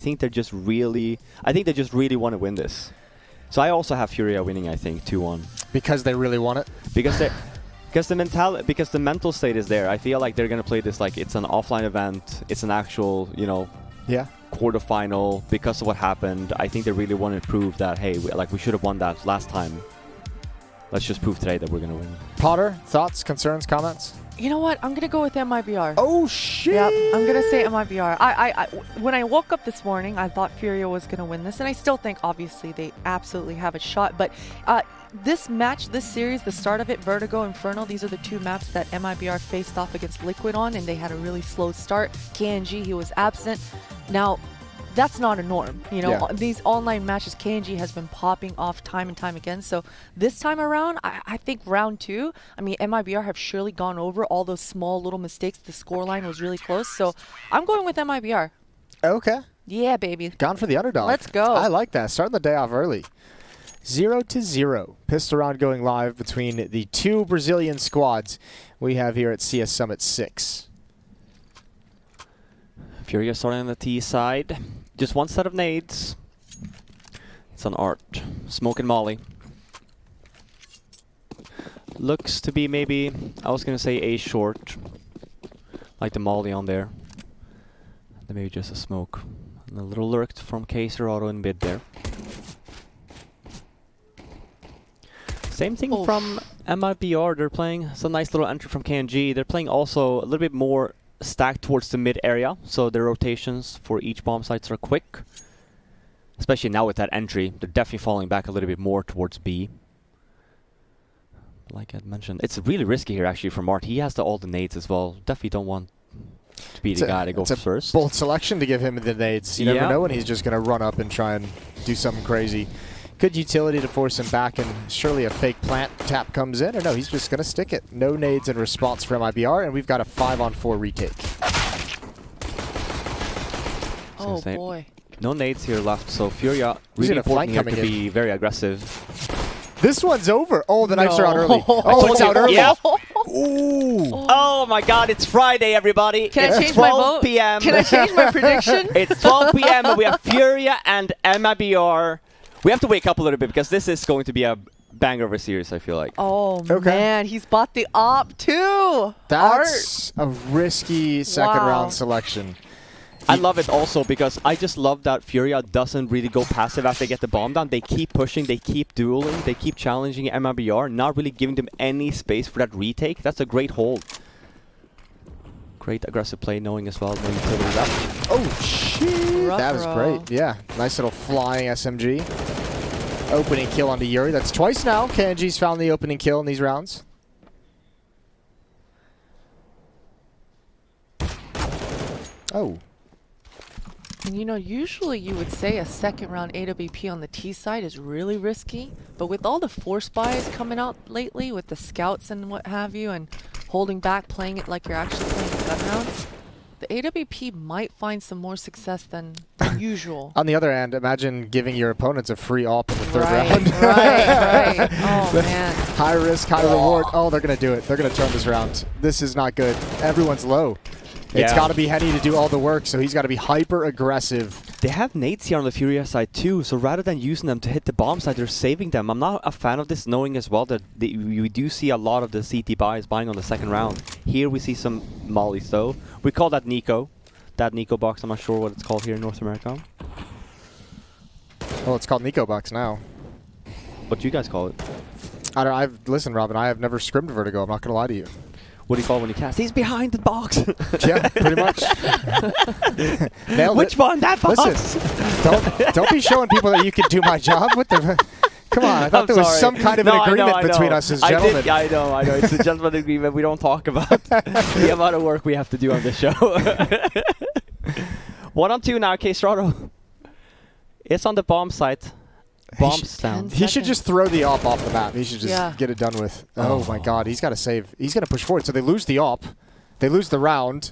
think they just really want to win this. So I also have Furia winning, I think, 2-1. Because they really want it? Because the mental state is there. I feel like they're going to play this like it's an offline event. It's an actual, quarterfinal because of what happened. I think they really want to prove that, hey, we should have won that last time. Let's just prove today that we're going to win. Potter, thoughts, concerns, comments? You know what? I'm going to go with MIBR. Oh, shit! Yep, I'm going to say MIBR. When I woke up this morning, I thought Furia was going to win this, and I still think, obviously, they absolutely have a shot. But this match, this series, the start of it, Vertigo, Inferno, these are the two maps that MIBR faced off against Liquid on, and they had a really slow start. KNG, he was absent. Now, that's not a norm. These online matches, KNG has been popping off time and time again. So this time around, I think round 2, MIBR have surely gone over all those small little mistakes. The scoreline was really close. So I'm going with MIBR. Okay. Yeah, baby. Gone for the underdog. Let's go. I like that. Starting the day off early. 0-0. Pistol round going live between the two Brazilian squads we have here at CS Summit 6. Furia starting on the T side. Just one set of nades. It's an art. Smoke and molly. Looks to be maybe, I was going to say A short. Like the molly on there. Then maybe just a smoke. And a little lurked from Kaiser Auto in mid there. Same thing from MIBR. They're playing. It's a nice little entry from KNG. They're playing also a little bit more stacked towards the mid area, so the rotations for each bomb sites are quick. Especially now with that entry, they're definitely falling back a little bit more towards B. Like I mentioned, it's really risky here actually for Mart. He has all the nades as well. Definitely don't want to be the guy to go first. It's a bold selection to give him the nades. You never know when he's just going to run up and try and do something crazy. Good utility to force him back, and surely a fake plant tap comes in. Or no, he's just going to stick it. No nades in response from MIBR, and we've got a 5-on-4 retake. Oh, boy. No nades here left, so Furia really important here to be very aggressive. This one's over. Oh, the knives are out early. Oh, it's out early. Yeah. Ooh. Oh my God, it's Friday, everybody. Can it's I change my vote? PM. Can I change my prediction? It's 12 PM and we have Furia and MIBR. We have to wake up a little bit because this is going to be a banger of a series, I feel like. Oh, man. He's bought the op, too. That's a risky second round selection. I love it also because I just love that Furia doesn't really go passive after they get the bomb down. They keep pushing, they keep dueling, they keep challenging MIBR, not really giving them any space for that retake. That's a great hold. Great aggressive play, knowing as well when you play that. Oh, shit. That was great. Yeah, nice little flying SMG. Opening kill onto Yuri. That's twice now. KNG's found the opening kill in these rounds. Oh. And usually you would say a second round AWP on the T side is really risky, but with all the force buys coming out lately with the scouts and what have you, and holding back, playing it like you're actually playing gun rounds, the AWP might find some more success than usual. On the other hand, imagine giving your opponents a free op in the third round. Right. Oh, man. High risk, high reward. Oh, they're going to do it. They're going to turn this round. This is not good. Everyone's low. It's got to be Henny to do all the work, so he's got to be hyper aggressive. They have nades here on the Furia side too, so rather than using them to hit the bomb side, they're saving them. I'm not a fan of this, knowing as well that we do see a lot of the CT buys buying on the second round. Here we see some mollies though. We call that Nico. That Nico box, I'm not sure what it's called here in North America. Well, it's called Nico box now. What do you guys call it? I don't know. Listen, Robin, I have never scrimmed Vertigo. I'm not going to lie to you. What do you call it when you cast? He's behind the box. Yeah, pretty much. Nailed Which it. one? That box? Listen, don't be showing people that you can do my job. What the? Come on, I thought there was some kind of an agreement between us as gentlemen. I know. It's a gentleman agreement. We don't talk about the amount of work we have to do on this show. 1-on-2 now, K-Strato. It's on the bomb site. Bombs down. He should just throw the op off the map. He should just get it done with. Oh my God, he's got to save. He's going to push forward. So they lose the op. They lose the round.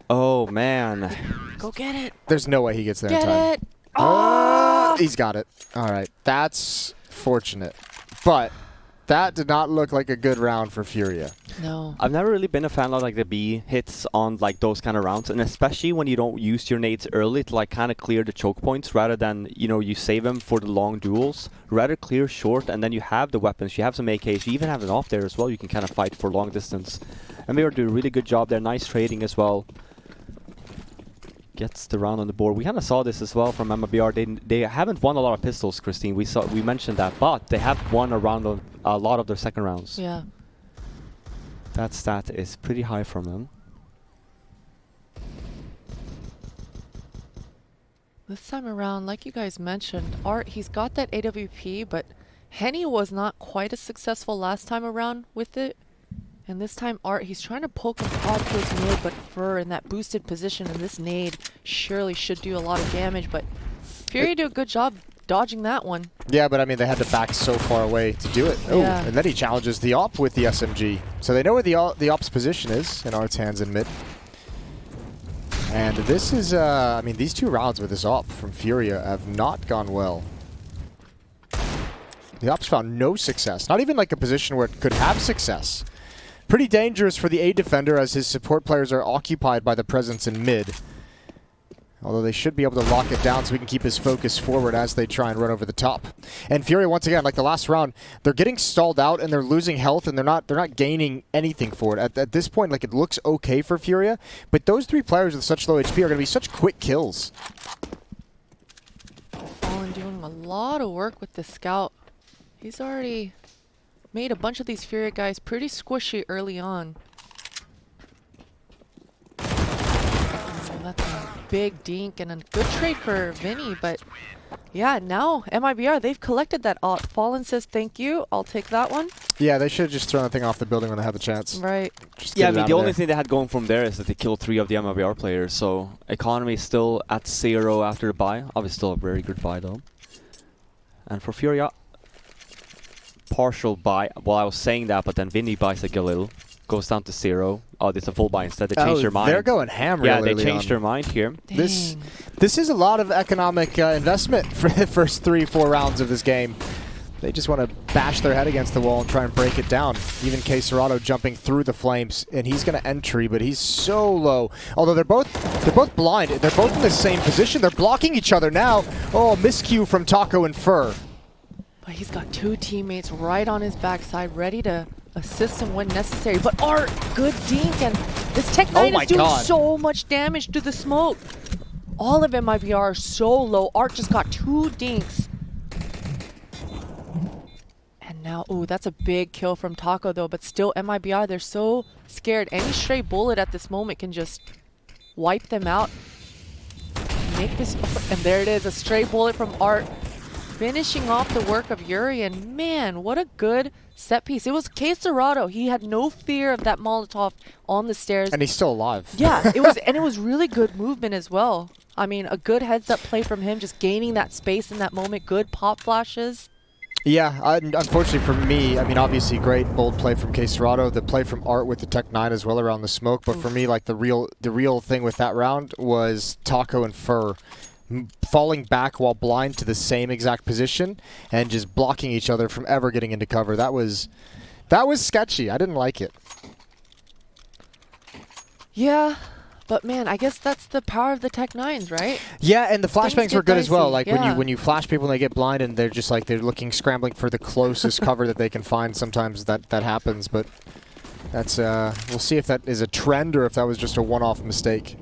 Oh, man. Go get it. There's no way he gets there in time. Get it. Oh! He's got it. All right. That's fortunate. But That did not look like a good round for Furia. No. I've never really been a fan of like the B hits on like those kind of rounds, and especially when you don't use your nades early to like kind of clear the choke points rather than, you know, you save them for the long duels. Rather clear short, and then you have the weapons, you have some AKs, you even have an AWP there as well. You can kind of fight for long distance. And MIBR do a really good job there. Nice trading as well. Gets the round on the board. We kind of saw this as well from MIBR. They haven't won a lot of pistols, Christine. We mentioned that, but they have won a lot of their second rounds. Yeah. That stat is pretty high from them. This time around, like you guys mentioned, Art, he's got that AWP, but Henny was not quite as successful last time around with it. And this time, Art, he's trying to poke and prod towards mid, but Fur in that boosted position, and this nade surely should do a lot of damage, but Furia do a good job dodging that one. Yeah, but I mean, they had to back so far away to do it. Oh, Yeah. and then he challenges the AWP with the SMG. So they know where the AWP's position is in Art's hands in mid. And this is, I mean, these 2 rounds with this AWP from Furia have not gone well. The AWP's found no success, not even like a position where it could have success. Pretty dangerous for the A defender as his support players are occupied by the presence in mid. Although they should be able to lock it down so we can keep his focus forward as they try and run over the top. And Furia, once again, like the last round, they're getting stalled out and they're losing health and they're not gaining anything for it. At this point, like, it looks okay for Furia, but those 3 players with such low HP are going to be such quick kills. Fallen doing a lot of work with the scout. He's already made a bunch of these Furia guys pretty squishy early on. Oh, that's a big dink and a good trade for Vinny, but yeah, now MIBR, they've collected that ult. Fallen says thank you, I'll take that one. Yeah, they should have just thrown the thing off the building when they had the chance. Right. Just Yeah, I get it mean, out the of only there. thing they had going from there is that they killed 3 of the MIBR players, so economy is still at 0 after the buy. Obviously still a very good buy though. And for Furia, partial buy. Well, I was saying that, but then Vinny buys a Galil, goes down to 0. Oh, it's a full buy instead. They changed their mind. They're going ham Yeah, real they early changed on. their mind here. This Dang. is a lot of economic investment for the first 3-4 rounds of this game. They just want to bash their head against the wall and try and break it down. Even K Serrato jumping through the flames, and he's going to entry, but he's so low. Although they're both blind. They're both in the same position. They're blocking each other now. Oh, miscue from Taco and Fur. But he's got 2 teammates right on his backside, ready to assist him when necessary. But Art, good dink, and this Tech 9 my is doing God. so much damage to the smoke. All of MIBR are so low. Art just got 2 dinks. And now, ooh, that's a big kill from Taco though, but still MIBR, they're so scared. Any stray bullet at this moment can just wipe them out. Make this, and there it is, a stray bullet from Art. Finishing off the work of Yuri, and man, what a good set piece. It was K Serrato. He had no fear of that Molotov on the stairs. And he's still alive. Yeah, it was really good movement as well. I mean, a good heads-up play from him, just gaining that space in that moment. Good pop flashes. Yeah, unfortunately for me, I mean, obviously great bold play from K Serrato, the play from Art with the Tech 9 as well around the smoke, but for me, like, the real thing with that round was Taco and Fur falling back while blind to the same exact position and just blocking each other from ever getting into cover. That was sketchy. I didn't like it. Yeah, but man, I guess that's the power of the Tech 9s, right? Yeah, and the flashbangs were good as well. Like Yeah. when you flash people and they get blind and they're just like they're scrambling for the closest cover that they can find. Sometimes that happens, but that's we'll see if that is a trend or if that was just a one-off mistake.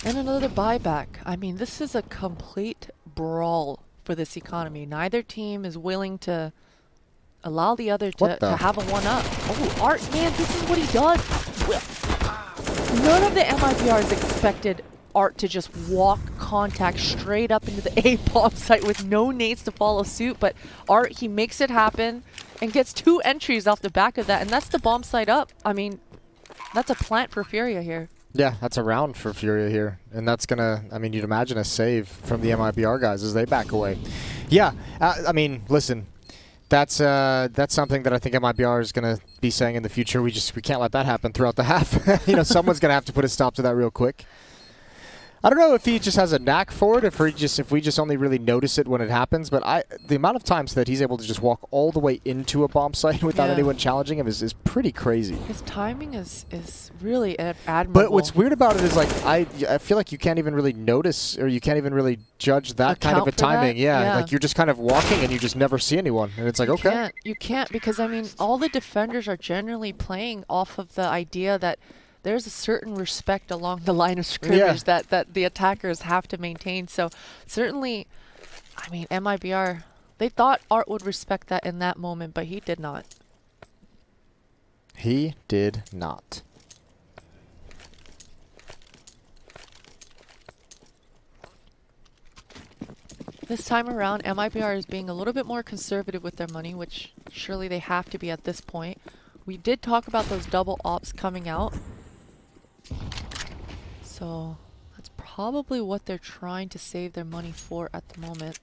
And another buyback. I mean, this is a complete brawl for this economy. Neither team is willing to allow the other to have a one-up. Oh, Art, man, this is what he does. None of the MIBRs expected Art to just walk contact straight up into the A bomb site with no nades to follow suit, but Art, he makes it happen and gets 2 entries off the back of that, and that's the bomb site up. I mean, that's a plant for Furia here. Yeah, that's a round for Furia here. And that's going to, I mean, you'd imagine a save from the MIBR guys as they back away. Yeah, I mean, listen, that's something that I think MIBR is going to be saying in the future. We can't let that happen throughout the half. You know, someone's going to have to put a stop to that real quick. I don't know if he just has a knack for it, if we just only really notice it when it happens, but the amount of times that he's able to just walk all the way into a bomb site without anyone challenging him is pretty crazy. His timing is really admirable. But what's weird about it is like I feel like you can't even really notice, or you can't even really judge that kind of a timing. Yeah, like you're just kind of walking and you just never see anyone, and it's like you can't because I mean all the defenders are generally playing off of the idea that there's a certain respect along the line of scrimmage that the attackers have to maintain. So certainly, I mean, MIBR, they thought Art would respect that in that moment, but he did not. He did not. This time around, MIBR is being a little bit more conservative with their money, which surely they have to be at this point. We did talk about those double ops coming out. So that's probably what they're trying to save their money for at the moment.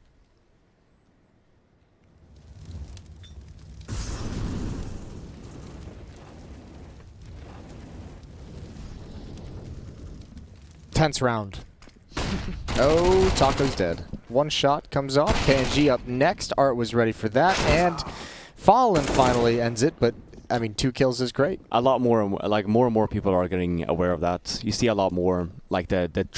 Tense round. Oh, Taco's dead. One shot comes off. KNG up next. Art was ready for that. And Fallen finally ends it, but I mean, 2 kills is great. A lot more, like more and more people are getting aware of that. You see a lot more, like the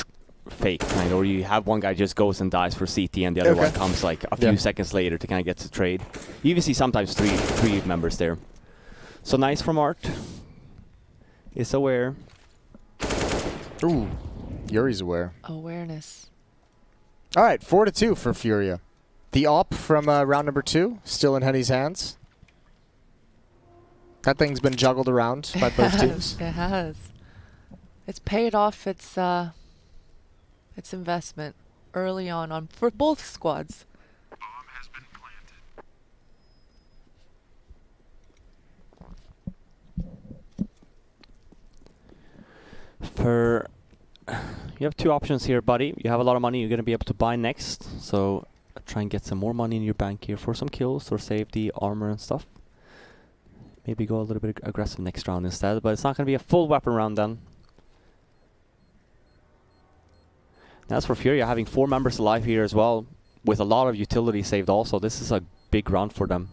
fake kind, or you have one guy just goes and dies for CT, and the other one comes like a few seconds later to kind of get to trade. You even see sometimes three members there. So nice from Art. Is aware. Ooh, Yuri's aware. Awareness. All right, 4-2 for Furia. The op from round number 2 still in Henny's hands. That thing's been juggled around by both teams. It has. It's paid off its investment early on for both squads. Bomb has been planted. You have 2 options here, buddy. You have a lot of money you're going to be able to buy next. So try and get some more money in your bank here for some kills or save the armor and stuff. Maybe go a little bit aggressive next round instead, but it's not going to be a full weapon round then. As for Furia, having 4 members alive here as well, with a lot of utility saved also, this is a big round for them.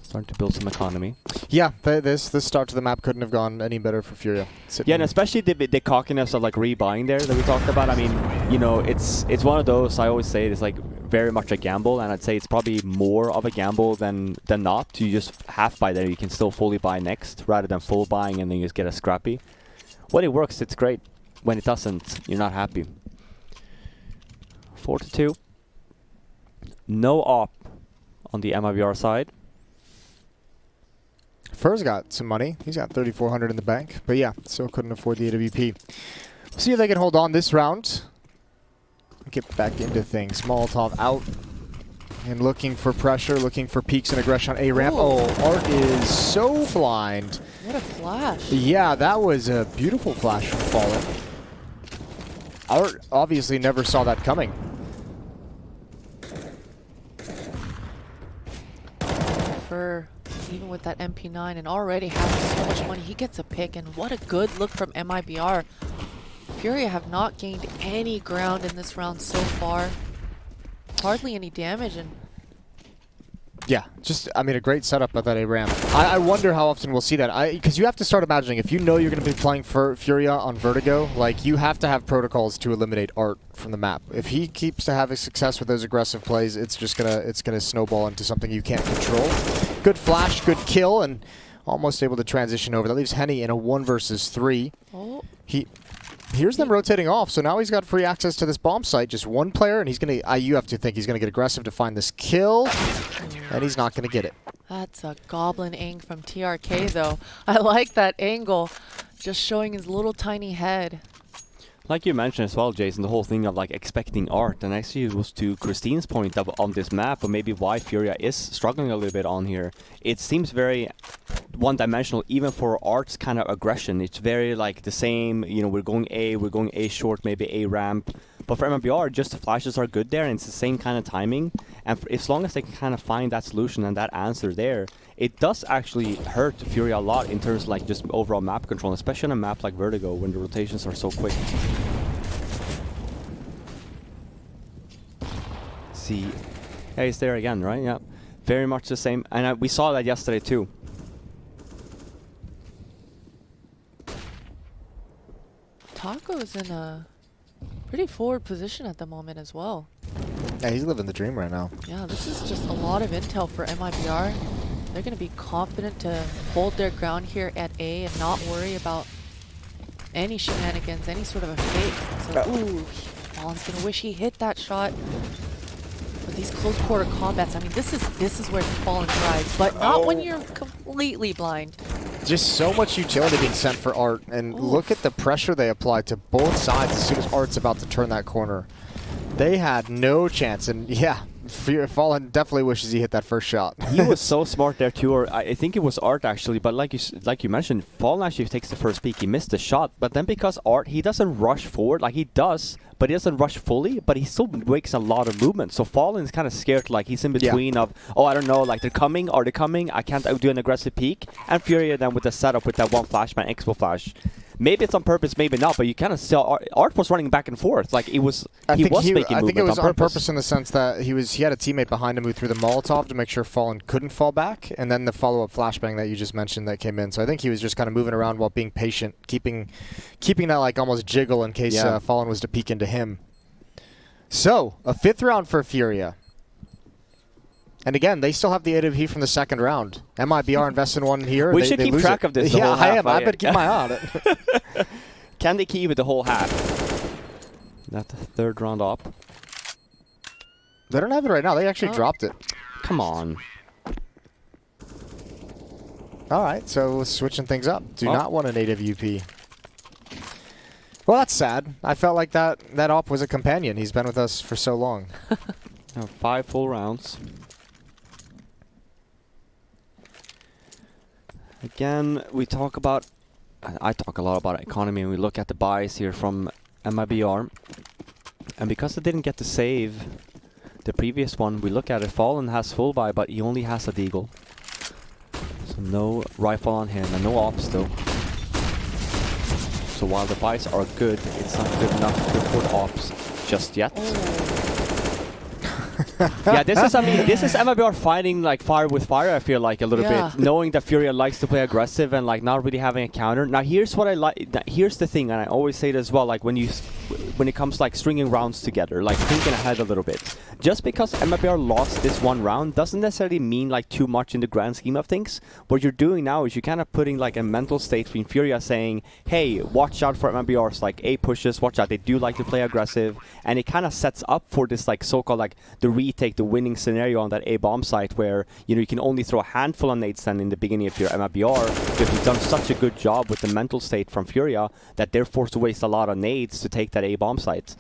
Starting to build some economy. Yeah, this start to the map couldn't have gone any better for Furia. Yeah, and especially the cockiness of like rebuying there that we talked about. I mean, you know, it's one of those, I always say, it's like very much a gamble, and I'd say it's probably more of a gamble than not. You just half buy there, you can still fully buy next, rather than full buying and then you just get a scrappy. When it works, it's great. When it doesn't, you're not happy. 4-2. No op on the MIBR side. Fur's got some money. He's got 3,400 in the bank. But yeah, still couldn't afford the AWP. We'll see if they can hold on this round. Get back into things. Molotov out. And looking for pressure, looking for peaks and aggression on A-ramp. Oh, Art is so blind. What a flash. Yeah, that was a beautiful flash from Fallen. Art obviously never saw that coming. For even with that MP9 and already having so much money, he gets a pick, and what a good look from MIBR. Furia have not gained any ground in this round so far. Hardly any damage, and yeah, just, I mean, a great setup at that A-ramp. I wonder how often we'll see that. Because you have to start imagining, if you know you're going to be playing for Furia on Vertigo, like, you have to have protocols to eliminate Art from the map. If he keeps to having success with those aggressive plays, it's just gonna snowball into something you can't control. Good flash, good kill, and almost able to transition over. That leaves Henny in a 1 versus 3. oh, Here's them rotating off, so now he's got free access to this bomb site. Just one player, and he's going to... you have to think he's going to get aggressive to find this kill, and he's not going to get it. that's a goblin ang from TRK, though. I like that angle, just showing his little tiny head. Like you mentioned as well, Jason, the whole thing of like expecting Art, and actually it was to Christine's point of on this map, but maybe why Furia is struggling a little bit on here. It seems very one-dimensional, even for Art's kind of aggression. It's very like the same, you know, we're going A short, maybe A ramp. But for MIBR, just the flashes are good there, and it's the same kind of timing. And as long as they can kind of find that solution and that answer there, it does actually hurt Furia a lot in terms of like just overall map control, especially on a map like Vertigo when the rotations are so quick. see. Yeah, he's there again, right? Yeah. Very much the same. And we saw that yesterday too. Taco's in a pretty forward position at the moment as well. Yeah, he's living the dream right now. Yeah, this is just a lot of intel for MIBR. They're going to be confident to hold their ground here at A and not worry about any shenanigans, any sort of a fake. So, ooh, Fallen's going to wish he hit that shot. But these close quarter combats, I mean, this is where Fallen thrives, but not when you're completely blind. Just so much utility being sent for Art, and look at the pressure they apply to both sides as soon as Art's about to turn that corner. They had no chance, and yeah, Fallen definitely wishes he hit that first shot. He was so smart there too, or I think it was Art actually, but like you mentioned, Fallen actually takes the first peek, he missed the shot, but then because Art, he doesn't rush forward, like he does, but he doesn't rush fully, but he still makes a lot of movement. So Fallen is kind of scared, like he's in between of, oh, I don't know, like they're coming, are they coming? I can't do an aggressive peek. And Furia then with the setup with that one flashbang, expo flash. Maybe it's on purpose, maybe not, but you kind of saw Art was running back and forth. Like he was making movement I think it was on purpose in the sense that he had a teammate behind him who threw the Molotov to make sure Fallen couldn't fall back, and then the follow-up flashbang that you just mentioned that came in. So I think he was just kind of moving around while being patient, keeping that like almost jiggle in case Fallen was to peek into him. So a 5th round for Furia. And again, they still have the AWP from the 2nd round. MIBR invests in one here. We should keep track of this. Yeah, I am. I better keep my eye on it. Can they keep it the whole half? That 3rd round up. They don't have it right now. They actually dropped it. Come on. All right, so switching things up. Do not want an AWP. Well, that's sad. I felt like that op was a companion. He's been with us for so long. 5 full rounds. Again, I talk a lot about economy, and we look at the buys here from MIBR. And because they didn't get to save the previous one, we look at it. Fallen has full buy, but he only has a deagle. So no rifle on him, and no ops though. So while the buys are good, it's not good enough to afford ops just yet. Yeah, this is MIBR fighting like fire with fire, I feel like, a little bit. Knowing that Furia likes to play aggressive and like not really having a counter. Now here's what I like, here's the thing, and I always say it as well, like when it comes like stringing rounds together, like thinking ahead a little bit. Just because MIBR lost this one round doesn't necessarily mean like too much in the grand scheme of things. What you're doing now is you're kind of putting like a mental state in Furia saying, hey, watch out for MIBR's like A pushes, watch out, they do like to play aggressive, and it kind of sets up for this like so-called like the retake, the winning scenario on that A bomb site where, you know, you can only throw a handful of nades then in the beginning of your MIBR because you've done such a good job with the mental state from Furia that they're forced to waste a lot of nades to take that A bomb site.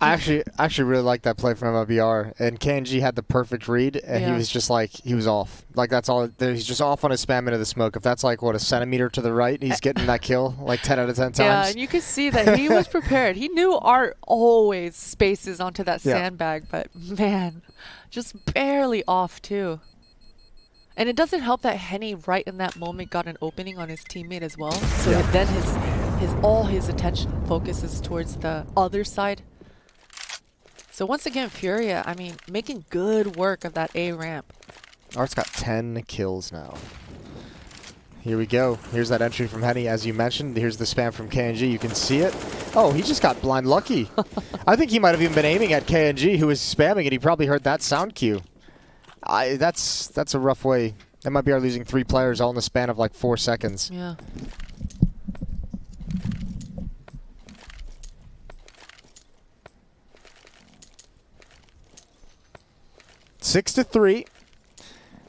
I actually really like that play from MIBR, and KNG had the perfect read, and he was just like, he was off. Like that's all, he's just off on his spam into the smoke. If that's like, what, a centimeter to the right, he's getting that kill like 10 out of 10 times. Yeah, and you could see that he was prepared. He knew Art always spaces onto that sandbag, but man, just barely off too. And it doesn't help that Henny right in that moment got an opening on his teammate as well. So then all his attention focuses towards the other side. So once again, Furia, I mean, making good work of that A ramp. Art's got 10 kills now. Here we go. Here's that entry from Henny, as you mentioned. Here's the spam from KNG. You can see it. Oh, he just got blind lucky. I think he might have even been aiming at KNG, who was spamming it. He probably heard that sound cue. That's a rough way. MIBR losing 3 players all in the span of like 4 seconds. Yeah. Six to 3.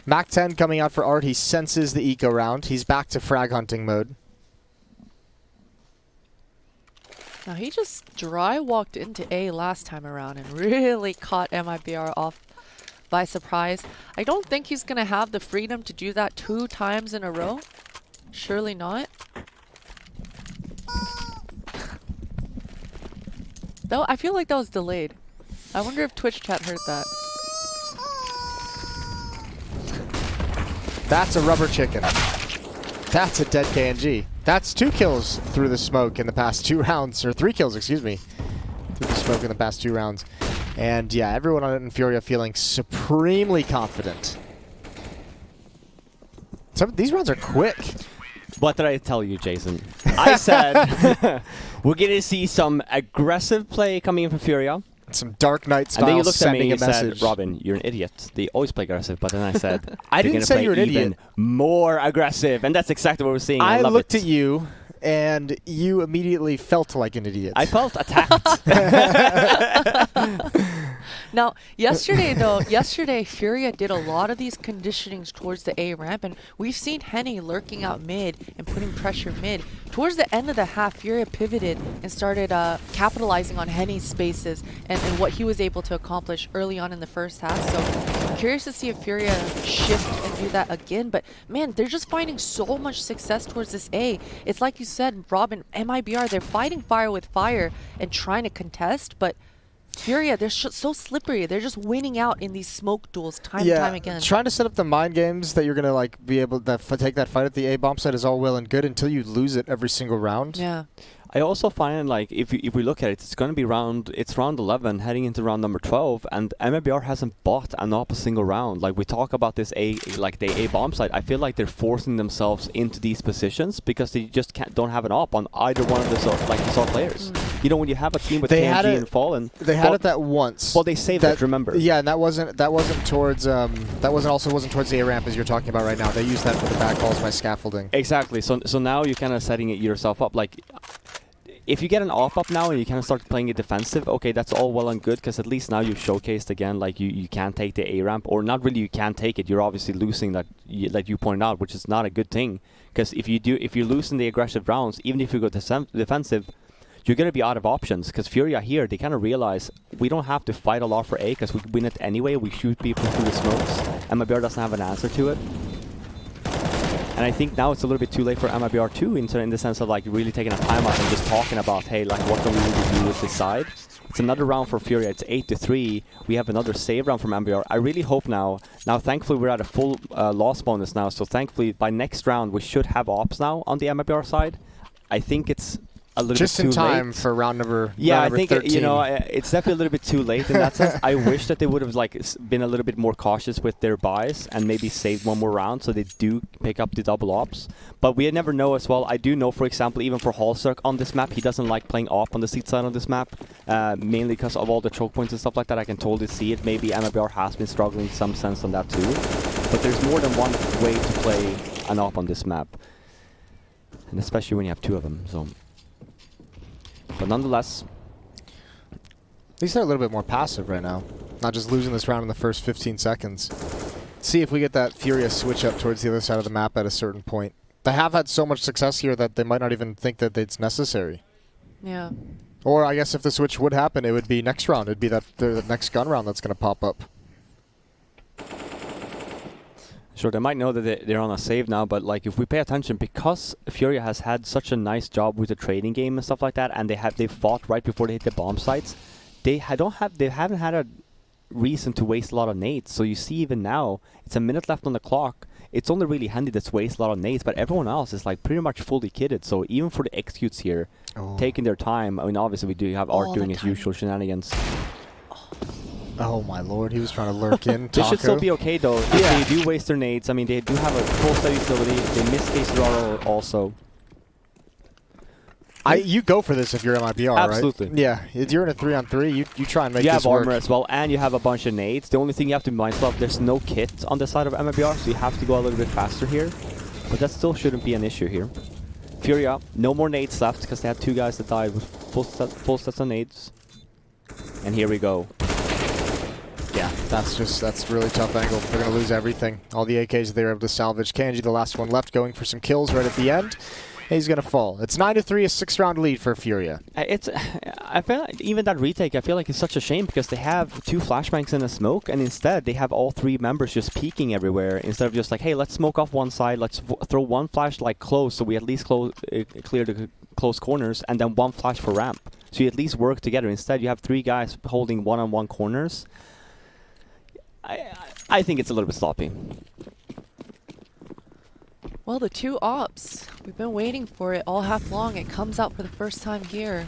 Mac 10 coming out for Art. He senses the eco round. He's back to frag hunting mode. Now he just dry walked into A last time around and really caught MIBR off by surprise. I don't think he's going to have the freedom to do that 2 times in a row. Surely not. Though I feel like that was delayed. I wonder if Twitch chat heard that. That's a rubber chicken. That's a dead KNG. That's 2 kills through the smoke in the past 2 rounds, or 3 kills, excuse me, through the smoke in the past 2 rounds. And yeah, everyone on Furia feeling supremely confident. These rounds are quick. What did I tell you, Jason? I said we're going to see some aggressive play coming in from Furia. Some Dark Knight style and then you looked at me sending a and message. said, Robin, you're an idiot. They always play aggressive. But then I said, I didn't say you're an even idiot. more aggressive. And that's exactly what we're seeing. I love looked it. at you, and you immediately felt like an idiot. I felt attacked. Now, yesterday Furia did a lot of these conditionings towards the A ramp, and we've seen Henny lurking out mid and putting pressure mid. Towards the end of the half, Furia pivoted and started capitalizing on Henny's spaces and what he was able to accomplish early on in the first half. So I'm curious to see if Furia shift and do that again. But man, they're just finding so much success towards this A. It's like you said, Robin, MIBR, they're fighting fire with fire and trying to contest, but Furia, they're so slippery. They're just winning out in these smoke duels time and time again. Trying to set up the mind games that you're going to like be able to take that fight at the A bomb site is all well and good until you lose it every single round. Yeah. I also find, like, if we look at it, it's going to be round 11 heading into round number 12, and MIBR hasn't bought an op a single round. Like, we talk about this the A bomb site. I feel like they're forcing themselves into these positions because they just don't have an op on either one of the star players. You know, when you have a team with KNG and Fallen, they had it that once. Well, they saved it. Remember? Yeah, and that wasn't towards wasn't towards the A ramp as you're talking about right now. They used that for the backhauls by scaffolding. Exactly. So now you're kind of setting it yourself up. Like, if you get an off up now and you kind of start playing it defensive, okay, that's all well and good because at least now you've showcased again, like you can take the A ramp, or not really. You can't take it. You're obviously losing that, like you pointed out, which is not a good thing. Because if you're losing the aggressive rounds, even if you go defensive, you're going to be out of options. Because Furia here, they kind of realize we don't have to fight a lot for A because we win it anyway. We shoot people through the smokes, and MIBR doesn't have an answer to it. And I think now it's a little bit too late for MIBR too, in the sense of like really taking a time out and just talking about, hey, like what can we really do with this side? It's another round for Furia. It's 8-3. We have another save round from MIBR. I really hope now. Thankfully, we're at a full loss bonus now. So thankfully, by next round, we should have ops now on the MIBR side. I think it's a little just bit too in time late. for round number. Yeah, round I think 13. It's definitely a little bit too late in that sense. I wish that they would have like been a little bit more cautious with their buys and maybe saved one more round so they do pick up the double ops. But we never know as well. I do know, for example, even for Hallzerk on this map, he doesn't like playing op on the seat side on this map, mainly because of all the choke points and stuff like that. I can totally see it. Maybe MIBR has been struggling in some sense on that too. But there's more than one way to play an op on this map, and especially when you have two of them. So. But nonetheless, at least they're a little bit more passive right now. Not just losing this round in the first 15 seconds. See if we get that Furia switch up towards the other side of the map at a certain point. They have had so much success here that they might not even think that it's necessary. Yeah. Or I guess if the switch would happen, it would be next round. It'd be the next gun round that's going to pop up. Sure, they might know that they're on a save now, but like if we pay attention, because Furia has had such a nice job with the trading game and stuff like that, and they fought right before they hit the bomb sites, they haven't had a reason to waste a lot of nades. So you see, even now, it's a minute left on the clock. It's only really Handy that's wastes a lot of nades, but everyone else is like pretty much fully kitted. So even for the executes here, taking their time. I mean, obviously we do have Art doing his usual shenanigans. Oh my lord, he was trying to lurk in. This should still be okay though. If they do waste their nades, I mean, they do have a full set utility. They miss Casey also. You go for this if you're MIBR, right? Absolutely. Yeah, if you're in a 3-on-3, you try and make this work. You have armor as well, and you have a bunch of nades. The only thing you have to be mindful of, there's no kit on the side of MIBR, so you have to go a little bit faster here. But that still shouldn't be an issue here. Furia, no more nades left, because they had two guys that died with full sets of nades. And here we go. Yeah, that's really tough angle. They're going to lose everything. All the AKs that they were able to salvage. KNG, the last one left, going for some kills right at the end. He's going to fall. It's 9-3, a 6-round lead for Furia. I feel like even that retake, I feel like it's such a shame because they have two flashbangs in a smoke, and instead they have all three members just peeking everywhere instead of just like, hey, let's smoke off one side, let's throw one flash like close so we at least clear the close corners, and then one flash for ramp. So you at least work together. Instead, you have three guys holding one-on-one corners. I think it's a little bit sloppy. Well, the two ops, we've been waiting for it all half long. It comes out for the first time here.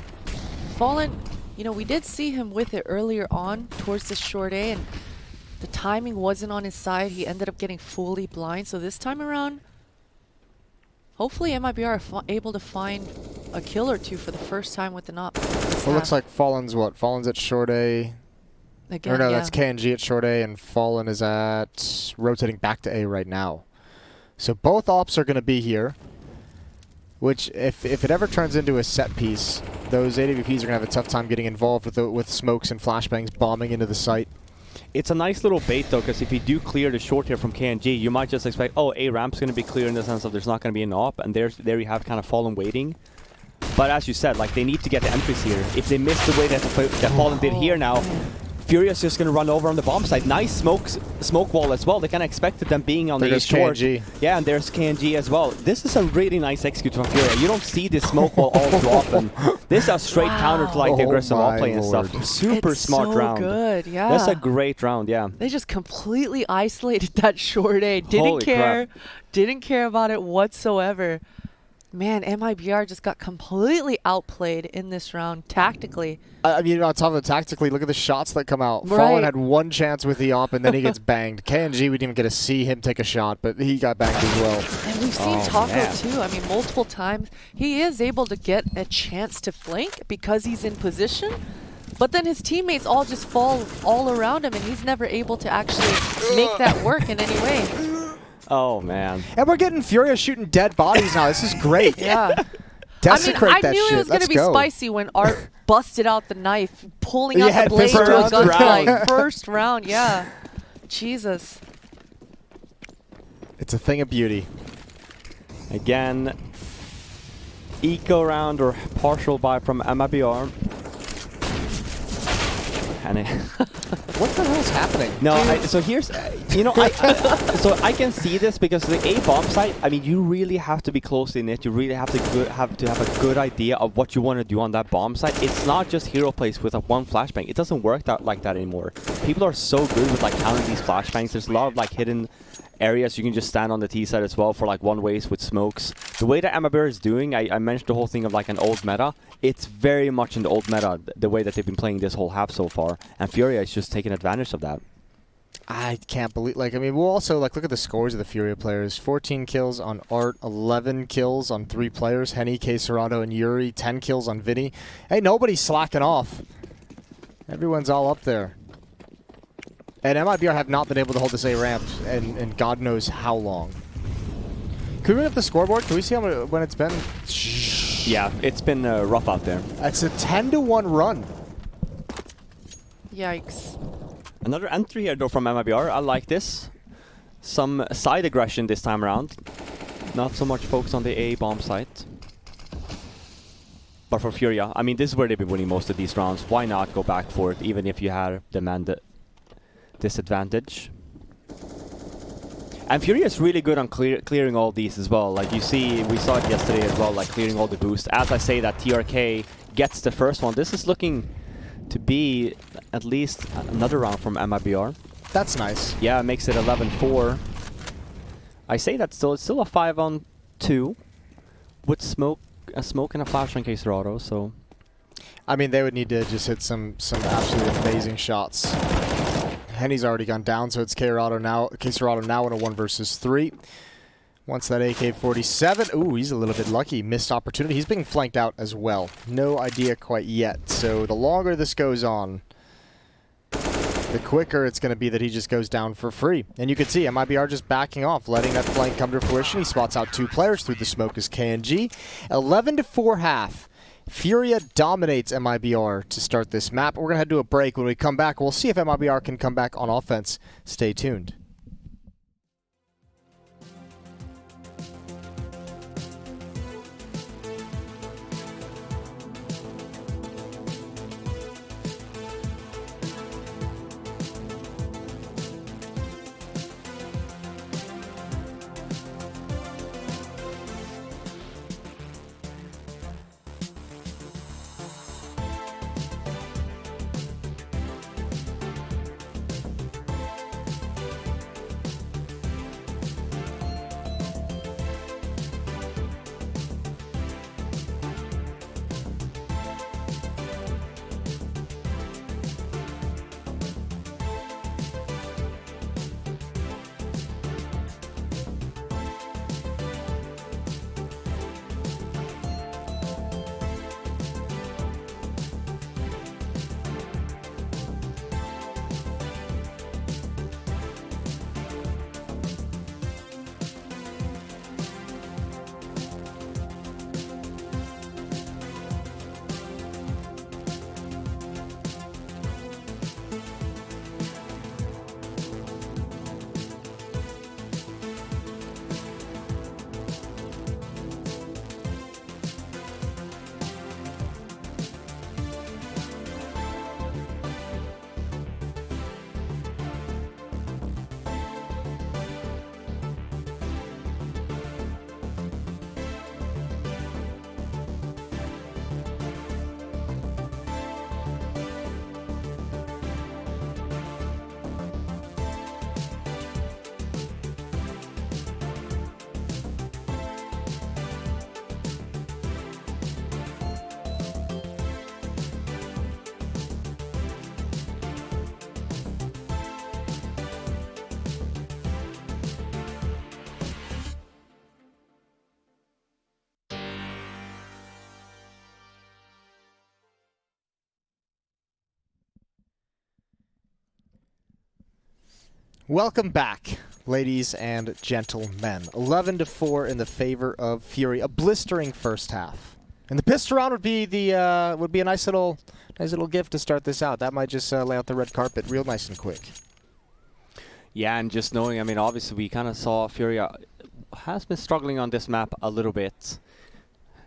Fallen, You know, we did see him with it earlier on towards the short A, and the timing wasn't on his side. He ended up getting fully blind. So this time around, hopefully MIBR are able to find a kill or two for the first time with the NOP. Well, looks like Fallen's what? Fallen's at short A. Again, or no, yeah. that's KNG at short A, and Fallen is at rotating back to A right now. So both ops are going to be here, which if it ever turns into a set piece, those AWPs are going to have a tough time getting involved with smokes and flashbangs bombing into the site. It's a nice little bait though, because if you do clear the short here from KNG, you might just expect, oh, A ramp's going to be clear in the sense of there's not going to be an op, and there you have kind of Fallen waiting. But as you said, like, they need to get the entries here. If they miss the way that Fallen did here now, Furia's just going to run over on the bomb side. Nice smoke wall as well. They kind of expected them being on the short. KNG. Yeah, and there's KNG as well. This is a really nice execute from Furia. You don't see this smoke wall all too often. This is a straight counter to like the aggressive wall play and stuff. Super smart round. Good, yeah. That's a great round, yeah. They just completely isolated that short A. Holy crap. Didn't care about it whatsoever. Man, MIBR just got completely outplayed in this round tactically. I mean, on top of it, tactically, look at the shots that come out. Right. Fallen had one chance with the op, and then he gets banged. KNG, we didn't even get to see him take a shot, but he got banged as well. And we've seen Taco too. I mean, multiple times he is able to get a chance to flank because he's in position, but then his teammates all just fall all around him, and he's never able to actually make that work in any way. Oh, man. And we're getting Furia shooting dead bodies now. This is great. Yeah. Desecrate I that knew shit. it was going to be spicy when Art busted out the knife, pulling out the blade first to a gun round. like first round. Yeah. Jesus. It's a thing of beauty. Again, eco round or partial buy from MIBR. And What the hell is happening? no, so here's, you know, so I can see this because the A bomb site, I mean, you really have to be closely knit. You really have to have a good idea of what you want to do on that bomb site. It's not just hero plays with a one flashbang. It doesn't work like that anymore. People are so good with like counting these flashbangs. There's a lot of like hidden areas you can just stand on the T side as well for like one ways with smokes. The way that MIBR is doing, I mentioned the whole thing of like an old meta. It's very much in the old meta, the way that they've been playing this whole half so far. And Furia is just taking advantage of that. I can't believe, like, I mean, we'll also, like, look at the scores of the Furia players. 14 kills on Art, 11 kills on 3 players, Henny, K-Serrano, and Yuri, 10 kills on Vinny. Hey, nobody's slacking off. Everyone's all up there. And MIBR have not been able to hold this A ramp and God knows how long. Could we bring up the scoreboard? Can we see when it's been? Yeah, it's been rough out there. It's a 10-1 run. Yikes. Another entry here though from MIBR. I like this. Some side aggression this time around. Not so much focus on the A bomb site. But for Furia, I mean, this is where they've been winning most of these rounds. Why not go back for it, even if you had the man disadvantage? And Furia is really good on clearing all these as well. Like you see, we saw it yesterday as well, like clearing all the boost. As I say that TRK gets the first one, this is looking to be at least another round from MIBR. That's nice. Yeah, it makes it 11-4. I say that still, it's still a 5-on-2 with a smoke and a flash on K-Serrano, so... I mean, they would need to just hit some absolutely amazing shots. Henny's already gone down, so it's K-Serrano now in a 1 versus 3. Wants that AK-47. Ooh, he's a little bit lucky. Missed opportunity. He's being flanked out as well. No idea quite yet. So the longer this goes on, the quicker it's going to be that he just goes down for free. And you can see MIBR just backing off, letting that flank come to fruition. He spots out 2 players through the smoke as KNG. 11-4 half. Furia dominates MIBR to start this map. We're going to head to a break. When we come back, we'll see if MIBR can come back on offense. Stay tuned. Welcome back, ladies and gentlemen. 11-4 in the favor of Fury. A blistering first half, and the pistol round would be the would be a nice little gift to start this out. That might just lay out the red carpet real nice and quick. Yeah, and just knowing, I mean, obviously we kind of saw Furia has been struggling on this map a little bit.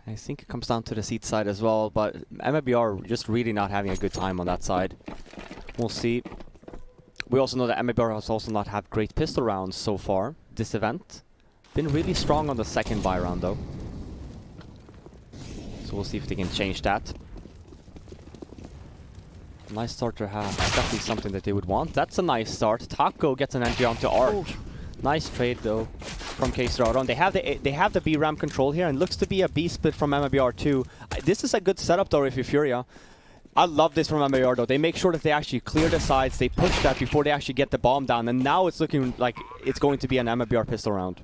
I think it comes down to the seat side as well, but MIBR just really not having a good time on that side. We'll see. We also know that MIBR has also not had great pistol rounds so far this event. Been really strong on the second buy round though. So we'll see if they can change that. Nice start to have. That's definitely something that they would want. That's a nice start. Taco gets an entry onto Art. Ooh. Nice trade though from K-Star. They have the B ramp control here, and looks to be a B split from MIBR too. This is a good setup though if you're Furia. I love this from MIBR though. They make sure that they actually clear the sides, they push that before they actually get the bomb down, and now it's looking like it's going to be an MIBR pistol round.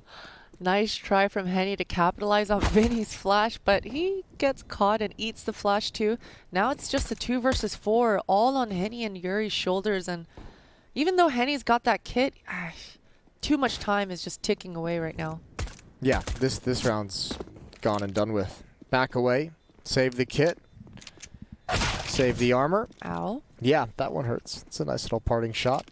Nice try from Henny to capitalize on Vinny's flash, but he gets caught and eats the flash too. Now it's just a 2 versus 4, all on Henny and Yuri's shoulders, and even though Henny's got that kit, too much time is just ticking away right now. Yeah, this round's gone and done with. Back away, save the kit. Save the armor. Ow. Yeah, that one hurts. It's a nice little parting shot.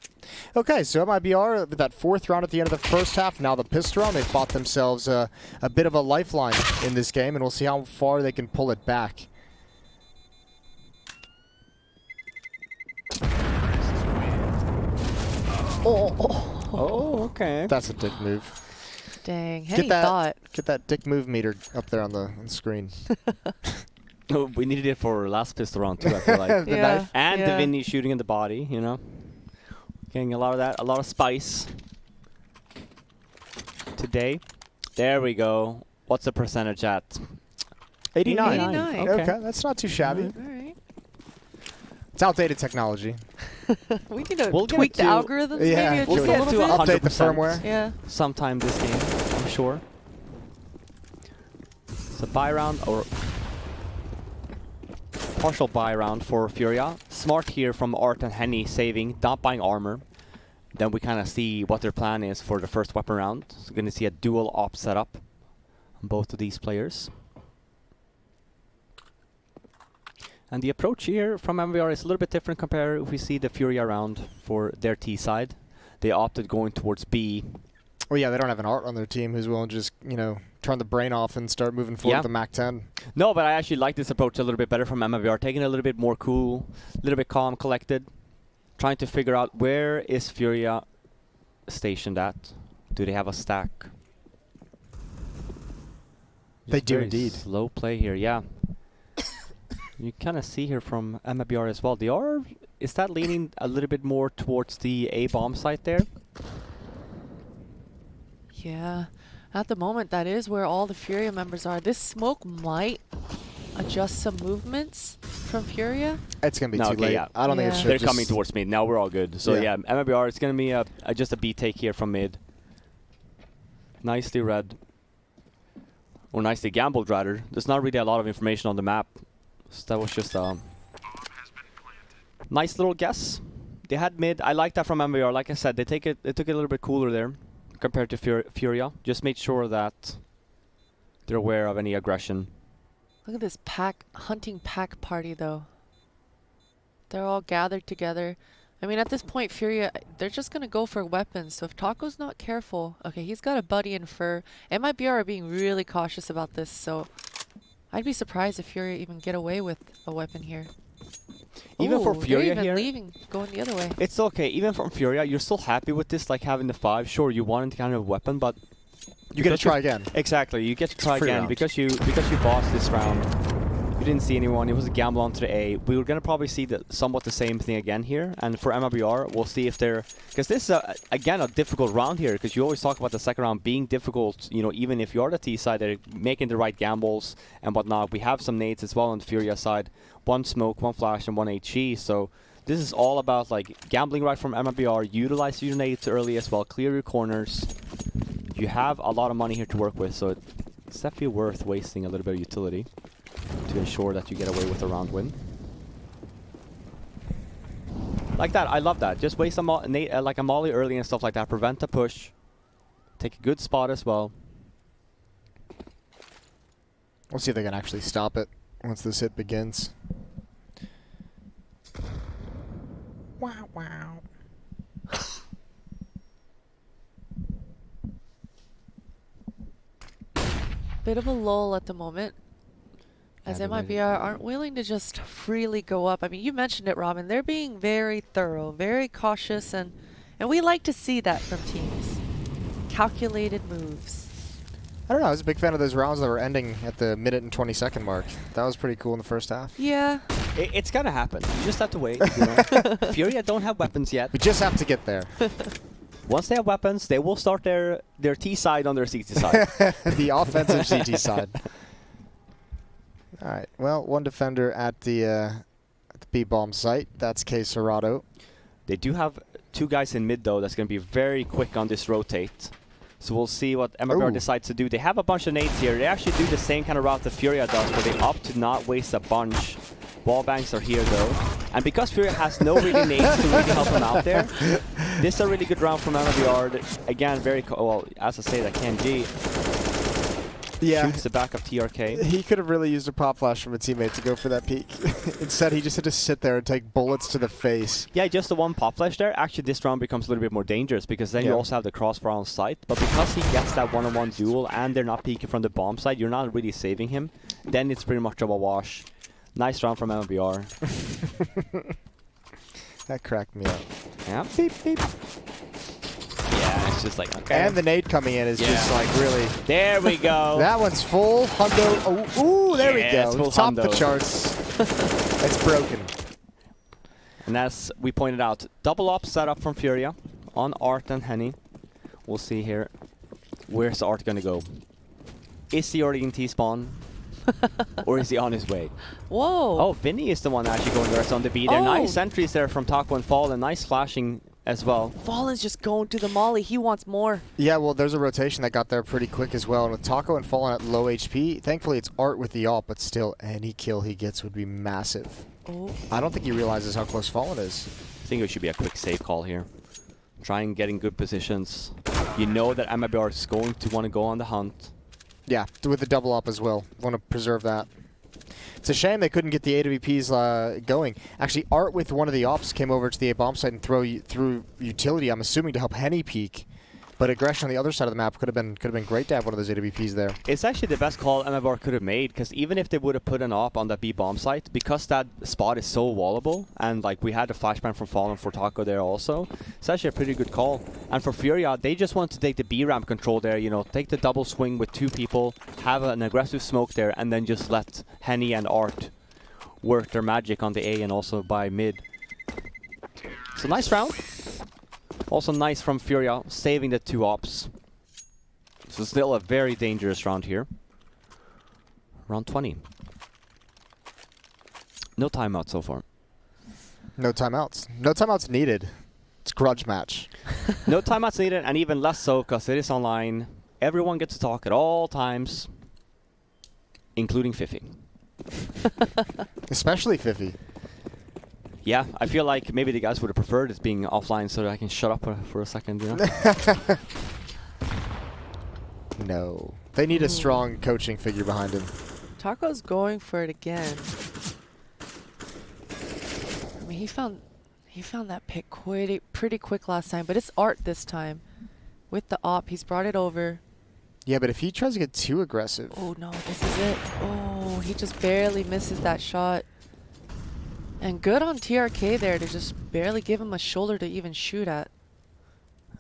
Okay, so MIBR, with that 4th round at the end of the first half, now the pistol round, they've bought themselves a bit of a lifeline in this game, and we'll see how far they can pull it back. Oh, okay. That's a dick move. Dang, Henny thought. Get that dick move meter up there on the screen. Oh, we needed it for last pistol round too, I feel like. The knife. And the Vinny shooting in the body, you know. Getting a lot of that, a lot of spice today. There we go. What's the percentage at? 89. 89. Okay, that's not too shabby. All right. It's outdated technology. We need to We'll get tweak it the to- algorithms Yeah, maybe we'll just get a to little bit. 100%. Update the firmware. Yeah. Sometime this game, I'm sure. It's a buy round or partial buy round for Furia. Smart here from Art and Henny saving, not buying armor. Then we kind of see what their plan is for the first weapon round. So we're going to see a dual op setup on both of these players. And the approach here from MIBR is a little bit different compared if we see the Furia round for their T side. They opted going towards B. Well, yeah, they don't have an Art on their team who's willing to just, you know, turn the brain off and start moving forward with the MAC-10. No, but I actually like this approach a little bit better from MIBR, taking it a little bit more cool, a little bit calm, collected, trying to figure out where is Furia stationed at. Do they have a stack? They Just do very indeed. Slow play here, yeah. You kind of see here from MIBR as well. Is that leaning a little bit more towards the A bomb site there? Yeah. At the moment, that is where all the Furia members are. This smoke might adjust some movements from Furia. It's going to be No, too okay, late. yeah. I don't think it Yeah. should. They're just coming towards mid. Now we're all good. So Yeah. yeah, MIBR, it's going to be just a B take here from mid. Nicely read. Or nicely gambled, rather. There's not really a lot of information on the map. So that was just a nice little guess. They had mid. I like that from MIBR. Like I said, they took it a little bit cooler there compared to Furia. Just made sure that they're aware of any aggression. Look at this hunting pack party, though. They're all gathered together. I mean, at this point, Furia, they're just going to go for weapons. So if Taco's not careful... Okay, he's got a buddy in fur. MIBR are being really cautious about this, so... I'd be surprised if Furia even get away with a weapon here. Even for Ooh, Furia they're even here, leaving, going the other way. it's okay. Even from Furia, you're still happy with this, like having the 5. Sure, you wanted kind of a weapon, but You get to because try again. exactly, you get to try free again round. because you bossed this round. You didn't see anyone. It was a gamble onto the A. We were gonna probably see somewhat the same thing again here. And for MIBR, we'll see if they're because this is again a difficult round here because you always talk about the second round being difficult. You know, even if you're the T side, they're making the right gambles and whatnot. We have some nades as well on the Furia side. 1 smoke, 1 flash, and 1 HE. So this is all about like gambling right from MIBR. Utilize your nades early as well. Clear your corners. You have a lot of money here to work with, so it's definitely worth wasting a little bit of utility to ensure that you get away with a round win. Like that, I love that. Just waste a like a molly early and stuff like that. Prevent the push. Take a good spot as well. We'll see if they can actually stop it once this hit begins. Wow, wow. Bit of a lull at the moment, as MIBR aren't willing to just freely go up. I mean, you mentioned it, Robin. They're being very thorough, very cautious, and we like to see that from teams. Calculated moves. I don't know. I was a big fan of those rounds that were ending at the minute and 20-second mark. That was pretty cool in the first half. Yeah. It's gonna happen. You just have to wait. You know? Furia don't have weapons yet. We just have to get there. Once they have weapons, they will start their T side on their CT side. The offensive CT side. All right. Well, one defender at the B-bomb site. That's K Serrato. They do have 2 guys in mid, though. That's going to be very quick on this rotate. So we'll see what MIBR decides to do. They have a bunch of nades here. They actually do the same kind of route that Furia does, where they opt to not waste a bunch. Wall banks are here, though. And because Furia has no really nades to really help them out there, this is a really good round from MIBR. Again, very well, as I say, that KNG shoots the back of TRK. He could have really used a pop flash from a teammate to go for that peek. Instead, he just had to sit there and take bullets to the face. Yeah, just the one pop flash there. Actually, this round becomes a little bit more dangerous because then you also have the crossfire on sight. But because he gets that one-on-one duel and they're not peeking from the bomb side, you're not really saving him. Then it's pretty much of a wash. Nice round from MIBR. That cracked me up. Yeah. Beep, beep. Yeah, it's just like, okay. And the nade coming in is just like really... There we go. That one's full. Hundo. Oh, ooh, there we go. Top hundo. the charts. It's broken. And as we pointed out, double op setup from Furia on Art and Henny. We'll see here. Where's Art going to go? Is he already in T-spawn? Or is he on his way? Whoa. Oh, Vinny is the one actually going there on the B there. Nice entries there from Taco and Fall, and nice flashing as well. Fallen's just going to the molly. He wants more. Yeah, well, there's a rotation that got there pretty quick as well. And with Taco and Fallen at low HP, thankfully it's Art with the AWP, but still any kill he gets would be massive. Oh. I don't think he realizes how close Fallen is. I think it should be a quick save call here. Try and get in good positions. You know that MIBR is going to want to go on the hunt. Yeah, with the double up as well. Want to preserve that. It's a shame they couldn't get the AWPs going. Actually, Art with one of the ops came over to the A bomb site and threw utility, I'm assuming, to help Henny peek. But aggression on the other side of the map could have been great to have one of those AWPs there. It's actually the best call MIBR could have made, because even if they would have put an op on that B bomb site, because that spot is so wallable, and like we had the flashbang from Fallen for Taco there also, it's actually a pretty good call. And for Furia, they just want to take the B ramp control there, you know, take the double swing with 2 people, have an aggressive smoke there, and then just let Henny and Art work their magic on the A and also by mid. So nice round. Also nice from Furia, saving the 2 ops. So still a very dangerous round here. Round 20. No timeout so far. No timeouts. No timeouts needed. It's Grudge match. No timeouts needed, and even less so because it is online. Everyone gets to talk at all times, including Fifi. Especially Fifi. Yeah, I feel like maybe the guys would have preferred it being offline so that I can shut up for a second, you know? No. They need a strong coaching figure behind him. Taco's going for it again. I mean, he found that pick pretty quick last time, but it's Art this time. With the op, he's brought it over. Yeah, but if he tries to get too aggressive... Oh, no, this is it. Oh, he just barely misses that shot. And good on TRK there to just barely give him a shoulder to even shoot at.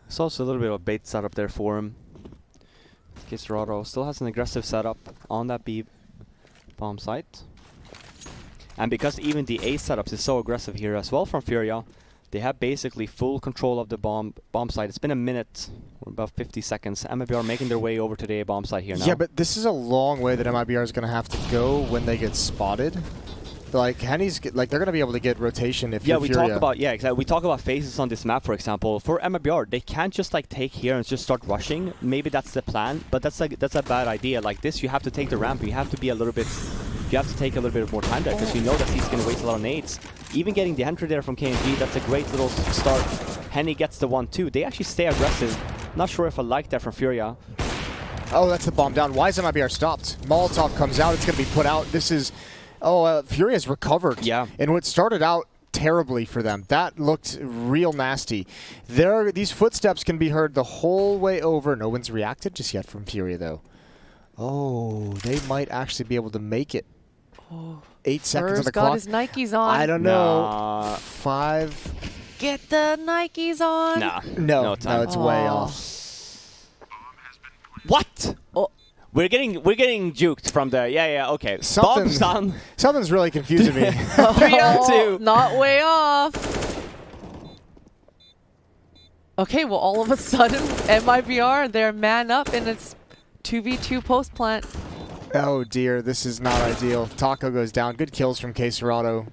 It's also a little bit of a bait setup there for him. Kisrado still has an aggressive setup on that B bomb site. And because even the A setups is so aggressive here as well from Furia, they have basically full control of the bomb site. It's been a minute, or about 50 seconds. MIBR making their way over to the A bomb site here now. Yeah, but this is a long way that MIBR is going to have to go when they get spotted. Like Henny's, like they're gonna be able to get rotation if you're Furia. Exactly. We talk about phases on this map, for example. For MIBR, they can't just like take here and just start rushing. Maybe that's the plan, but that's a bad idea. Like this, you have to take the ramp. You have to be a little bit. You have to take a little bit more time there because you know that he's gonna waste a lot of nades. Even getting the entry there from KNG, that's a great little start. Henny gets the 1-2. They actually stay aggressive. Not sure if I like that from Furia. Oh, that's the bomb down. Why is MIBR stopped? Molotov comes out. It's going to be put out. This is... Oh, Furia's recovered. Yeah. And what started out terribly for them, that looked real nasty. These footsteps can be heard the whole way over. No one's reacted just yet from Furia, though. Oh, they might actually be able to make it. Oh. 8 seconds on the got clock. his Nikes on. I don't know. Nah. 5. Get the Nikes on. Nah. No, time. it's way Oh. off. What? Oh. We're getting juked from the okay. Something's- Bombs down. Something's really confusing me. 3-on-2. Not way off. Okay, well, all of a sudden, MIBR, they're man up, and it's 2v2 post plant. Oh dear, this is not ideal. Taco goes down. Good kills from K Serrato.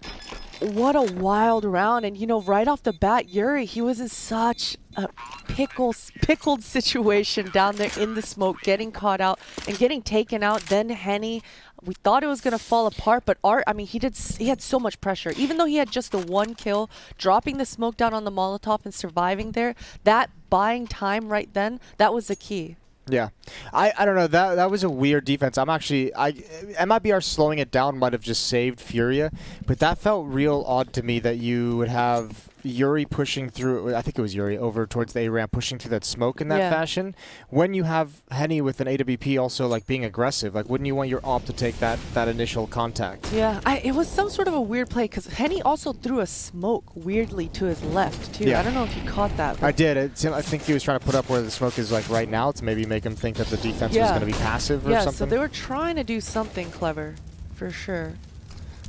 What a wild round. And, you know, right off the bat, Yuri, he was in such a pickled situation down there in the smoke, getting caught out and getting taken out. Then Henny, we thought it was going to fall apart, but Art, I mean, he had so much pressure. Even though he had just the 1 kill, dropping the smoke down on the Molotov and surviving there, that buying time right then, that was the key. Yeah, I don't know, that was a weird defense. MIBR slowing it down might have just saved Furia, but that felt real odd to me that you would have Yuri pushing through, I think it was Yuri, over towards the A ramp, pushing through that smoke in that fashion. When you have Henny with an AWP also like being aggressive, like wouldn't you want your op to take that initial contact? Yeah, it was some sort of a weird play because Henny also threw a smoke weirdly to his left too. Yeah. I don't know if you caught that. I did. I think he was trying to put up where the smoke is like right now to maybe make him think that the defense was going to be passive or something. So they were trying to do something clever, for sure.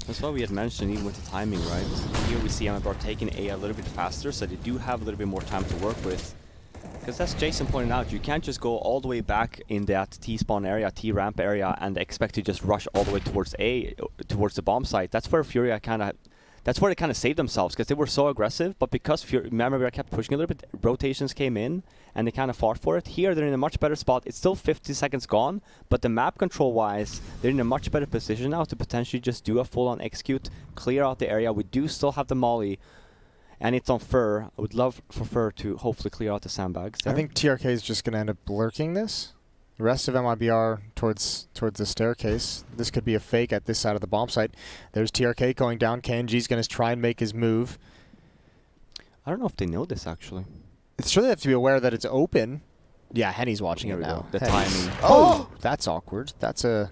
That's what we had mentioned, even with the timing, right? Here we see MIBR taking A little bit faster, so they do have a little bit more time to work with. Because as Jason pointed out, you can't just go all the way back in that T-spawn area, T-ramp area, and expect to just rush all the way towards A, towards the bomb site. That's where Furia that's where they kind of saved themselves, because they were so aggressive, but because MIBR kept pushing a little bit, rotations came in, and they kind of fought for it. Here, they're in a much better spot. It's still 50 seconds gone, but the map control-wise, they're in a much better position now to potentially just do a full-on execute, clear out the area. We do still have the molly, and it's on Fur. I would love for Fur to hopefully clear out the sandbags there. I think TRK is just going to end up lurking this. The rest of MIBR towards the staircase. This could be a fake at this side of the bomb site. There's TRK going down. KNG's going to try and make his move. I don't know if they know this, actually. It's sure they have to be aware that it's open. Yeah, Henny's watching it now. The Henny's. timing. Oh, that's awkward. That's a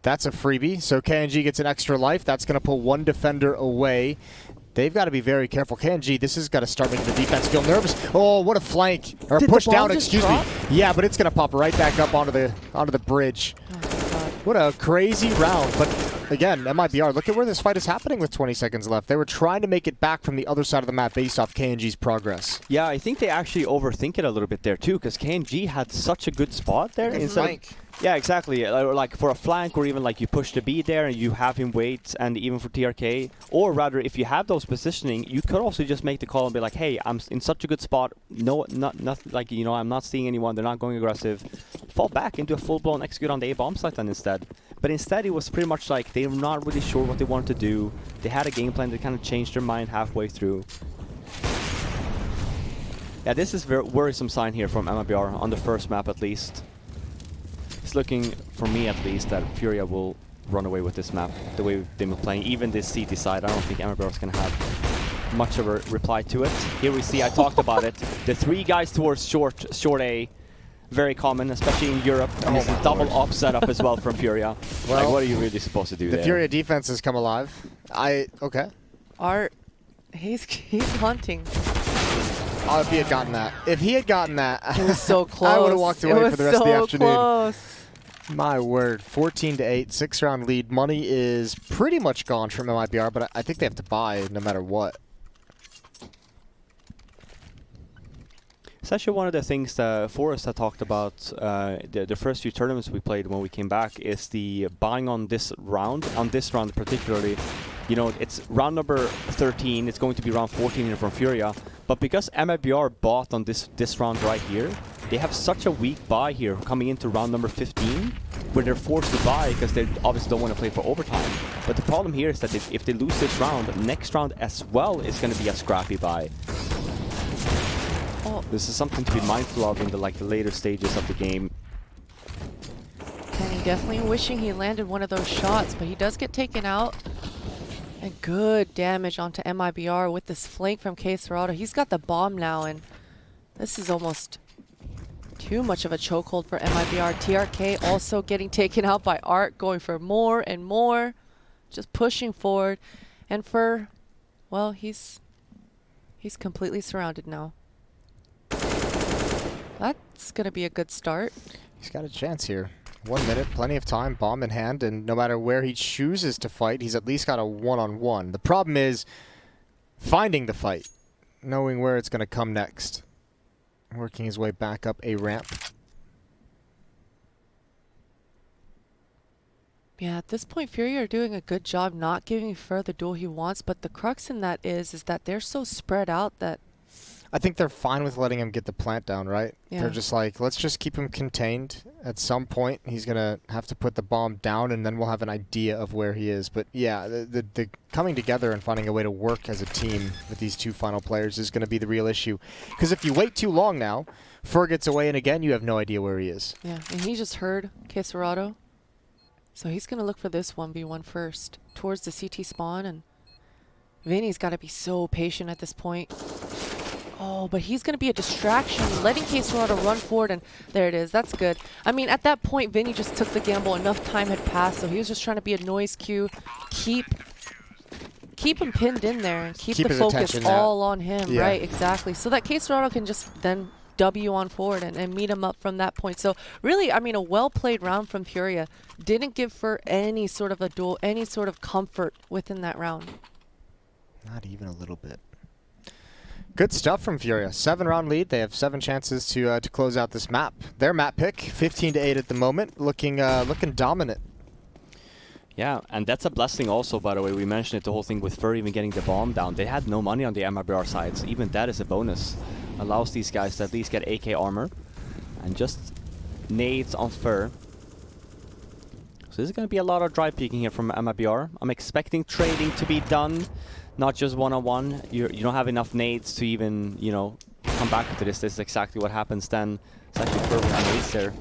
freebie. So KNG gets an extra life. That's going to pull one defender away. They've got to be very careful. KNG, this has got to start making the defense feel nervous. Oh, what a flank. Or Did push the bomb down, just excuse me. drop? Yeah, but it's going to pop right back up onto the bridge. Oh, my God. What a crazy round. But again, MIBR, look at where this fight is happening with 20 seconds left. They were trying to make it back from the other side of the map based off KNG's progress. Yeah, I think they actually overthink it a little bit there too, because KNG had such a good spot there. Yeah, exactly. Like for a flank, or even like you push the B there and you have him wait, and even for TRK. Or rather, if you have those positioning, you could also just make the call and be like, hey, I'm in such a good spot. No, not like, you know, I'm not seeing anyone. They're not going aggressive. Fall back into a full-blown execute on the A bomb site then instead. But instead, it was pretty much like they were not really sure what they wanted to do. They had a game plan that kind of changed their mind halfway through. Yeah, this is a very worrisome sign here from MIBR on the first map at least. It's looking, for me at least, that Furia will run away with this map the way they've been playing. Even this CT side, I don't think MIBR is going to have much of a reply to it. Here we see, I talked about it, the 3 guys towards short A. Very common, especially in Europe. And it's a double op setup as well from Furia. Well, like, what are you really supposed to do there? The Furia defense has come alive. Okay. Art, he's hunting. Oh, if he had gotten that. If he had gotten that. It was so close. I would have walked away for the rest of the afternoon. Close. My word. 14-8, 6-round lead. Money is pretty much gone from MIBR, but I think they have to buy no matter what. It's actually one of the things that Forrest had talked about the first few tournaments we played when we came back, is the buying on this round particularly. You know, it's round number 13, it's going to be round 14 from Furia, but because MIBR bought on this round right here, they have such a weak buy here coming into round number 15 where they're forced to buy because they obviously don't want to play for overtime. But the problem here is that if they lose this round, next round as well is going to be a scrappy buy. Oh. This is something to be mindful of in the later stages of the game. Kenny definitely wishing he landed one of those shots, but he does get taken out. And good damage onto MIBR with this flank from K-Serrado. He's got the bomb now, and this is almost too much of a chokehold for MIBR. TRK also getting taken out by Art, going for more and more, just pushing forward. And for, well, he's completely surrounded now. That's going to be a good start. He's got a chance here. 1 minute, plenty of time, bomb in hand, and no matter where he chooses to fight, he's at least got a one-on-one. The problem is finding the fight, knowing where it's going to come next. Working his way back up a ramp. Yeah, at this point, Furia are doing a good job not giving Fer the duel he wants, but the crux in that is that they're so spread out that I think they're fine with letting him get the plant down, right? Yeah. They're just like, let's just keep him contained. At some point, he's going to have to put the bomb down, and then we'll have an idea of where he is. But yeah, the coming together and finding a way to work as a team with these two final players is going to be the real issue. Because if you wait too long now, Fer gets away, and again, you have no idea where he is. yeah, and he just heard K-Serrado. So he's going to look for this 1v1 first towards the CT spawn, and Vinny's got to be so patient at this point. Oh, but he's going to be a distraction, letting K-Serrado run forward, and there it is. That's good. I mean, at that point, Vinny just took the gamble. Enough time had passed, so he was just trying to be a noise cue, keep him pinned in there, and keep the his focus attention all on him. Yeah. Right, exactly. So that K-Serrado can just then W on forward and meet him up from that point. So really, I mean, a well-played round from Furia. Didn't give Fer any sort of a duel, any sort of comfort within that round. Not even a little bit. Good stuff from Furia. 7-round lead. They have 7 chances to close out this map. Their map pick, 15-8 at the moment, looking dominant. Yeah, and that's a blessing also, by the way. We mentioned it, the whole thing with Fer even getting the bomb down. They had no money on the MIBR side, so even that is a bonus. Allows these guys to at least get AK armor. And just nades on Fer. So this is going to be a lot of dry peeking here from MIBR. I'm expecting trading to be done, not just one-on-one. You don't have enough nades to even, you know, come back to this. This is exactly what happens then. It's actually perfect nades there.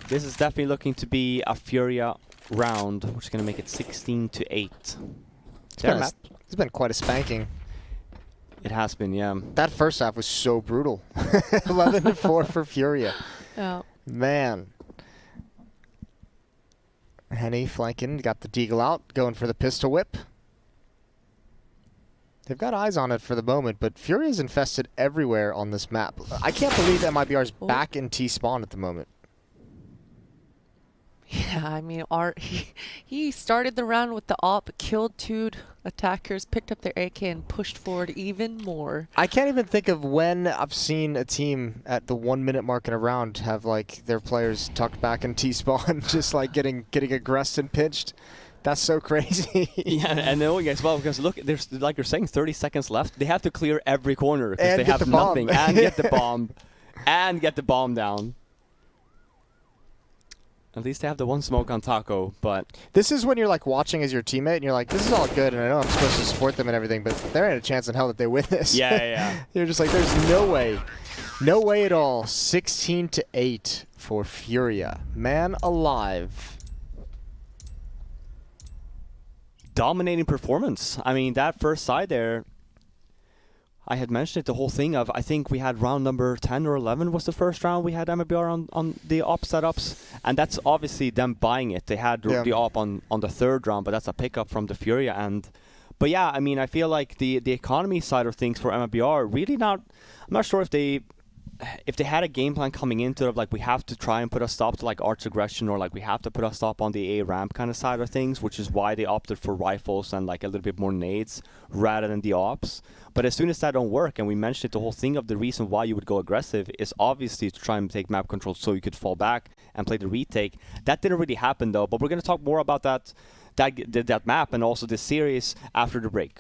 This is definitely looking to be a Furia round, which is going to make it 16-8. It's been quite a spanking. It has been, yeah. That first half was so brutal. 11-4 for Furia. Yeah. Man. Henny flanking, got the deagle out, going for the pistol whip. They've got eyes on it for the moment, but Furia's infested everywhere on this map. I can't believe MIBR's back in T-spawn at the moment. Yeah, I mean, Art, he started the round with the op, killed 2 attackers, picked up their AK, and pushed forward even more. I can't even think of when I've seen a team at the 1 minute mark in a round have like their players tucked back in T-spawn, just like getting aggressed and pinched. That's so crazy. Yeah, and knowing as well, because look, there's, like you're saying, 30 seconds left. They have to clear every corner because they have nothing. And get the bomb. And get the bomb down. At least they have the one smoke on Taco, but... This is when you're like watching as your teammate and you're like, this is all good and I know I'm supposed to support them and everything, but there ain't a chance in hell that they win this. Yeah. You're just like, there's no way. No way at all. 16-8 for Furia. Man alive. Dominating performance. I mean, that first side there, I had mentioned it, the whole thing of, I think we had round number 10 or 11 was the first round we had MIBR on the op setups, and that's obviously them buying it. They had the op on the third round, but that's a pickup from the Furia end. But yeah, I mean, I feel like the economy side of things for MIBR, really not, I'm not sure if they had a game plan coming into it of like, we have to try and put a stop to like Art's aggression, or like we have to put a stop on the A ramp kind of side of things, which is why they opted for rifles and like a little bit more nades rather than the ops. But as soon as that don't work, and we mentioned it, the whole thing of the reason why you would go aggressive is obviously to try and take map control so you could fall back and play the retake. That didn't really happen though, but we're going to talk more about that map and also this series after the break.